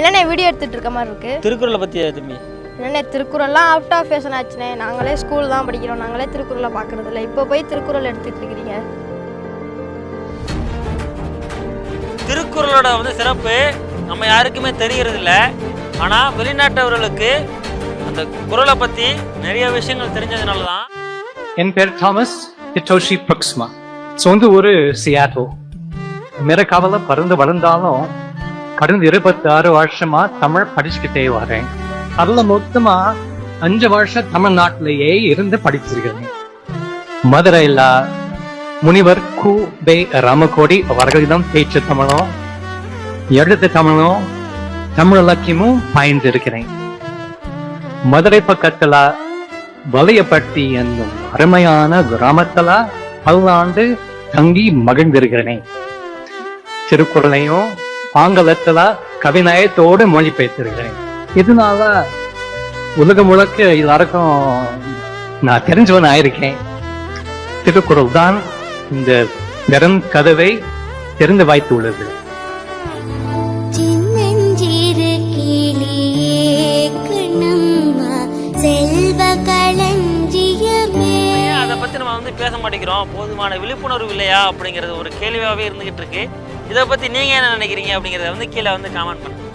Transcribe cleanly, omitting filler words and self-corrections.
என்னென்ன வீடியோ எடுத்துகிட்டு இருக்க மாதிரி இருக்குது? திருக்குறளை பற்றி தம்பி. என்னென்ன திருக்குறள்லாம் அவுட் ஆஃப் ஃபேஷன் ஆச்சுனே. நாங்களே ஸ்கூல் தான் படிக்கிறோம், நாங்களே திருக்குறளை பார்க்குறதில்ல. இப்போ போய் திருக்குறள் எடுத்துகிட்டு இருக்கிறீங்க. திருக்குறளோட சிறப்பு நம்ம யாருக்குமே தெரியறது இல்லை. ஆனால் வெளிநாட்டவர்களுக்கு அந்த குறளை பற்றி நிறைய விஷயங்கள் தெரிஞ்சதுனால தான். என் பேர் தாமஸ் ஹிட்டோஷி ப்ரக்ஸ்மா. சொந்த ஊர் சியாட்டோ. அமெரிக்காவில் பிறந்து வளர்ந்தாலும் கடந்த 26 வருஷமா தமிழ் படிச்சுக்கிட்டே வரேன். அதில் மொத்தமா 5 வருஷம் தமிழ்நாட்டிலேயே இருந்து படிச்சிருக்கிறேன். மதுரையில் முனிவர் கு. பே. ராமகோடி அவர்களிடம் பேச்சு தமிழும் எழுத்து தமிழும் தமிழ் இலக்கியமும் பயின்றிருக்கிறேன். மதுரை பக்கத்துல வலையப்பட்டி என்னும் அருமையான கிராமத்துல பல்லாண்டு தங்கி மகிழ்ந்திருக்கிறேன். திருக்குறளையும் ஆங்கிலத்துல கவிநயத்தோடு மொழிபெயர்த்திருக்கிறேன். இதனால உலகம் முழுக்க எல்லாருக்கும் நான் தெரிஞ்சவன் ஆயிருக்கேன். திருக்குறள் தான் இந்த வெறும் கதவை திறந்து வைத்துள்ளது. அதை பற்றி நம்ம பேச மாட்டேங்கிறோம். போதுமான விழிப்புணர்வு இல்லையா அப்படிங்கிறது ஒரு கேள்வியாகவே இருந்துகிட்டு இருக்கு. இதை பற்றி நீங்கள் என்ன நினைக்கிறீங்க அப்படிங்கிறத கீழே கமெண்ட் பண்ணுங்க.